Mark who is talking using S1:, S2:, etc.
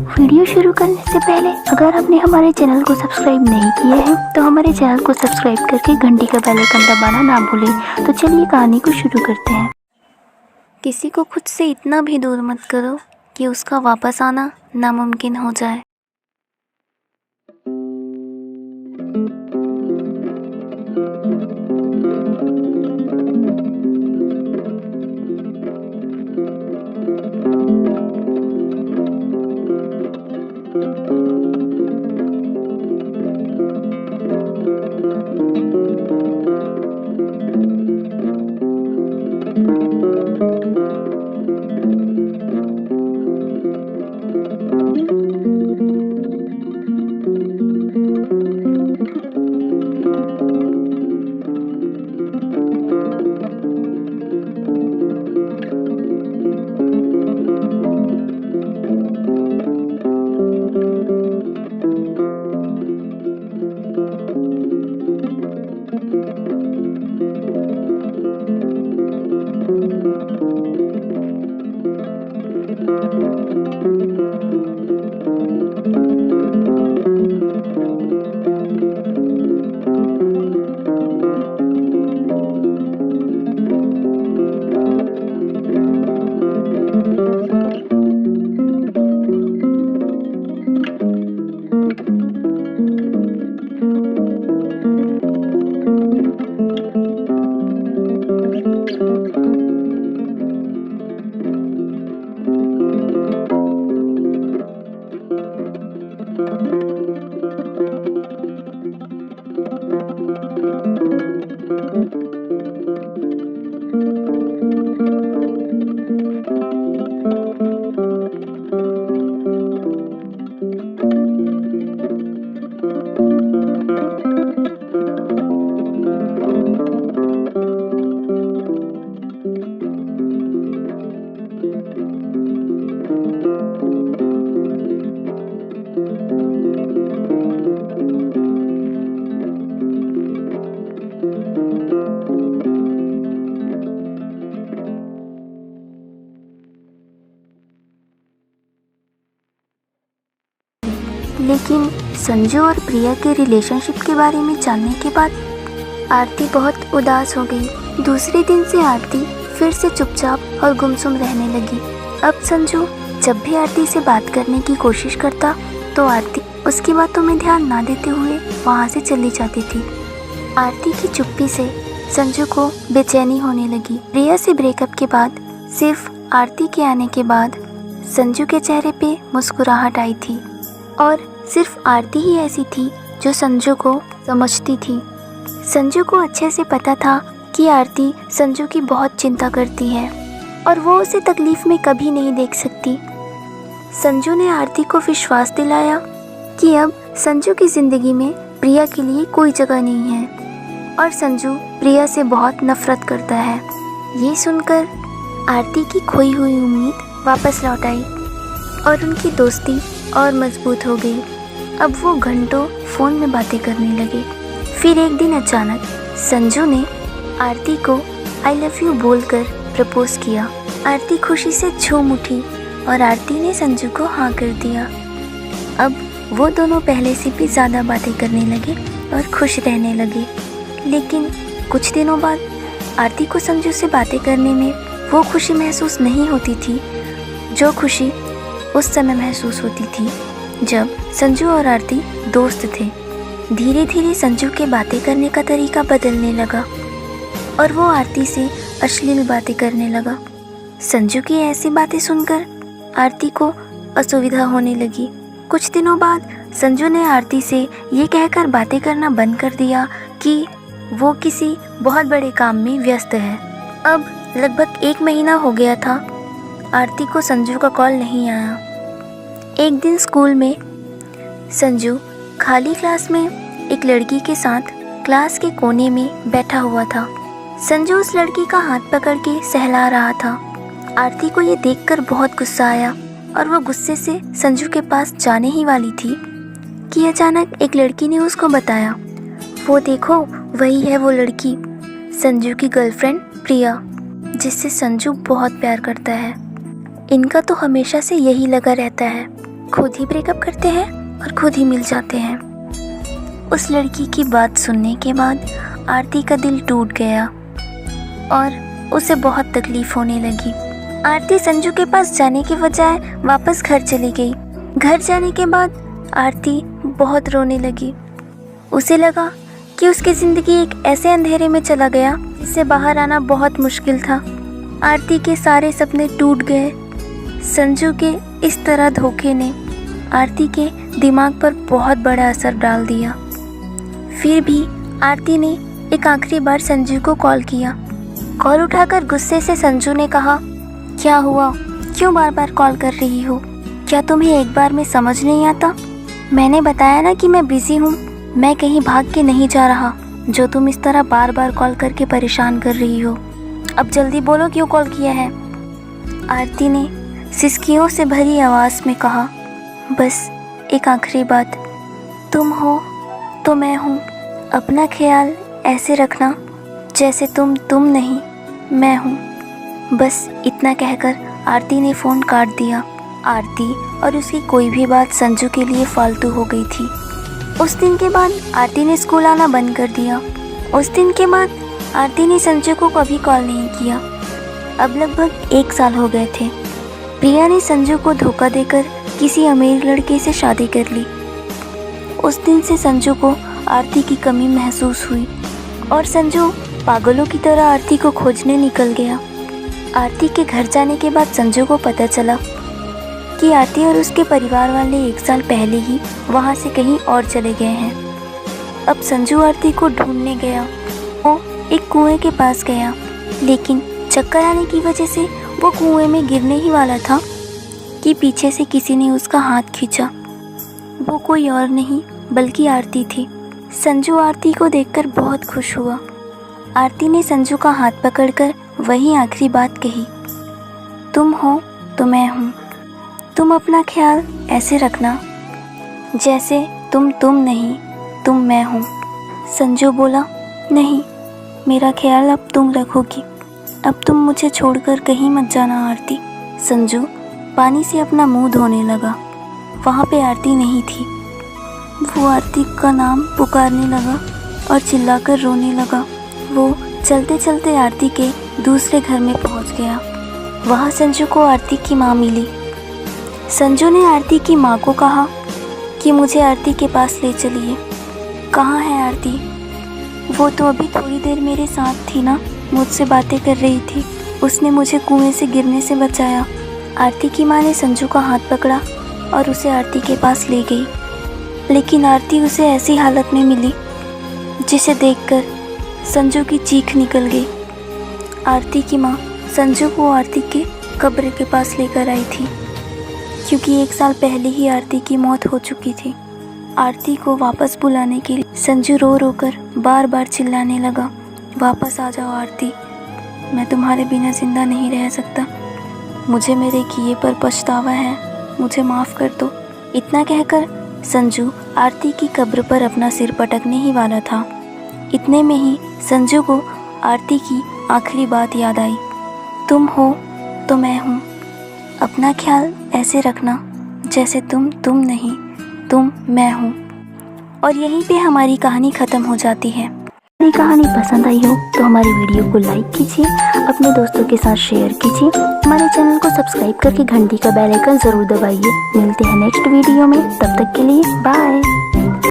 S1: Video शुरू करने से पहले अगर आपने हमारे चैनल को सब्सक्राइब नहीं किया है तो हमारे चैनल को सब्सक्राइब करके घंटी का बेल आइकन दबाना ना भूलें। तो चलिए कहानी को शुरू करते हैं। किसी को खुद से इतना भी दूर मत करो कि उसका वापस आना नामुमकिन हो जाए। लेकिन संजू और प्रिया के रिलेशनशिप के बारे में जानने के बाद आरती बहुत उदास हो गई। दूसरे दिन से आरती फिर से चुपचाप और गुमसुम रहने लगी। अब संजू जब भी आरती से बात करने की कोशिश करता तो आरती उसकी बातों में ध्यान ना देते हुए वहाँ से चली जाती थी। आरती की चुप्पी से संजू को बेचैनी होने लगी। प्रिया से ब्रेकअप के बाद सिर्फ आरती के आने के बाद संजू के चेहरे पे मुस्कुराहट आई थी और सिर्फ आरती ही ऐसी थी जो संजू को समझती थी। संजू को अच्छे से पता था कि आरती संजू की बहुत चिंता करती है और वो उसे तकलीफ़ में कभी नहीं देख सकती। संजू ने आरती को विश्वास दिलाया कि अब संजू की ज़िंदगी में प्रिया के लिए कोई जगह नहीं है और संजू प्रिया से बहुत नफ़रत करता है। ये सुनकर आरती की खोई हुई उम्मीद वापस लौट आई और उनकी दोस्ती और मजबूत हो गई। अब वो घंटों फ़ोन में बातें करने लगे। फिर एक दिन अचानक संजू ने आरती को आई लव यू बोलकर प्रपोज़ किया। आरती खुशी से झूम उठी और आरती ने संजू को हाँ कर दिया। अब वो दोनों पहले से भी ज़्यादा बातें करने लगे और खुश रहने लगे। लेकिन कुछ दिनों बाद आरती को संजू से बातें करने में वो खुशी महसूस नहीं होती थी जो खुशी उस समय महसूस होती थी जब संजू और आरती दोस्त थे। धीरे धीरे संजू के बातें करने का तरीका बदलने लगा और वो आरती से अश्लील बातें करने लगा। संजू की ऐसी बातें सुनकर आरती को असुविधा होने लगी। कुछ दिनों बाद संजू ने आरती से ये कहकर बातें करना बंद कर दिया कि वो किसी बहुत बड़े काम में व्यस्त है। अब लगभग 1 महीना हो गया था। आरती को संजू का कॉल नहीं आया। एक दिन स्कूल में संजू खाली क्लास में एक लड़की के साथ क्लास के कोने में बैठा हुआ था। संजू उस लड़की का हाथ पकड़ के सहला रहा था। आरती को ये देखकर बहुत गुस्सा आया और वो गुस्से से संजू के पास जाने ही वाली थी कि अचानक एक लड़की ने उसको बताया, वो देखो वही है वो लड़की, संजू की गर्लफ्रेंड प्रिया, जिससे संजू बहुत प्यार करता है। इनका तो हमेशा से यही लगा रहता है। खुद ही ब्रेकअप करते हैं और खुद ही मिल जाते हैं। उस लड़की की बात सुनने के बाद आरती का दिल टूट गया और उसे बहुत तकलीफ होने लगी। आरती संजू के पास जाने के बजाय वापस घर चली गई। घर जाने के बाद आरती बहुत रोने लगी। उसे लगा कि उसकी ज़िंदगी एक ऐसे अंधेरे में चला गया जिससे बाहर आना बहुत मुश्किल था। आरती के सारे सपने टूट गए। संजू के इस तरह धोखे ने आरती के दिमाग पर बहुत बड़ा असर डाल दिया। फिर भी आरती ने एक आखिरी बार संजू को कॉल किया। कॉल उठाकर गुस्से से संजू ने कहा, क्या हुआ? क्यों बार बार कॉल कर रही हो? क्या तुम्हें एक बार में समझ नहीं आता? मैंने बताया ना कि मैं बिज़ी हूँ। मैं कहीं भाग के नहीं जा रहा जो तुम इस तरह बार बार कॉल करके परेशान कर रही हो। अब जल्दी बोलो क्यों कॉल किया है? आरती ने सिसकियों से भरी आवाज़ में कहा, बस एक आखिरी बात, तुम हो तो मैं हूँ। अपना ख्याल ऐसे रखना जैसे तुम नहीं मैं हूँ। बस इतना कहकर आरती ने फ़ोन काट दिया। आरती और उसकी कोई भी बात संजू के लिए फालतू हो गई थी। उस दिन के बाद आरती ने स्कूल आना बंद कर दिया। उस दिन के बाद आरती ने संजू को कभी कॉल नहीं किया। अब लगभग 1 साल हो गए थे। प्रिया ने संजू को धोखा देकर किसी अमीर लड़के से शादी कर ली। उस दिन से संजू को आरती की कमी महसूस हुई और संजू पागलों की तरह आरती को खोजने निकल गया। आरती के घर जाने के बाद संजू को पता चला कि आरती और उसके परिवार वाले 1 साल पहले ही वहाँ से कहीं और चले गए हैं। अब संजू आरती को ढूंढने गया। वो एक कुएं के पास गया, लेकिन चक्कर आने की वजह से वो कुएं में गिरने ही वाला था कि पीछे से किसी ने उसका हाथ खींचा। वो कोई और नहीं बल्कि आरती थी। संजू आरती को देखकर बहुत खुश हुआ। आरती ने संजू का हाथ पकड़कर वही आखिरी बात कही, तुम हो तो मैं हूँ। तुम अपना ख्याल ऐसे रखना जैसे तुम नहीं तुम मैं हूँ। संजू बोला, नहीं, मेरा ख्याल अब तुम रखोगी। अब तुम मुझे छोड़कर कहीं मत जाना आरती। संजू पानी से अपना मुंह धोने लगा। वहाँ पे आरती नहीं थी। वो आरती का नाम पुकारने लगा और चिल्लाकर रोने लगा। वो चलते चलते आरती के दूसरे घर में पहुँच गया। वहाँ संजू को आरती की माँ मिली। संजू ने आरती की माँ को कहा कि मुझे आरती के पास ले चलिए। कहाँ है आरती? वो तो अभी थोड़ी देर मेरे साथ थी ना, मुझसे बातें कर रही थी। उसने मुझे कुएं से गिरने से बचाया। आरती की माँ ने संजू का हाथ पकड़ा और उसे आरती के पास ले गई। लेकिन आरती उसे ऐसी हालत में मिली जिसे देखकर संजू की चीख निकल गई। आरती की माँ संजू को आरती के कब्र के पास लेकर आई थी, क्योंकि 1 साल पहले ही आरती की मौत हो चुकी थी। आरती को वापस बुलाने के लिए संजू रो रो कर बार बार चिल्लाने लगा, वापस आ जाओ आरती, मैं तुम्हारे बिना ज़िंदा नहीं रह सकता। मुझे मेरे किए पर पछतावा है, मुझे माफ़ कर दो। इतना कहकर संजू आरती की कब्र पर अपना सिर पटकने ही वाला था। इतने में ही संजू को आरती की आखिरी बात याद आई, तुम हो तो मैं हूँ। अपना ख्याल ऐसे रखना जैसे तुम नहीं तुम मैं हूँ। और यहीं पे हमारी कहानी ख़त्म हो जाती है। हमारी कहानी पसंद आई हो तो हमारी वीडियो को लाइक कीजिए, अपने दोस्तों के साथ शेयर कीजिए, हमारे चैनल को सब्सक्राइब करके घंटी का बेल आइकन ज़रूर दबाइए। मिलते हैं नेक्स्ट वीडियो में, तब तक के लिए बाय।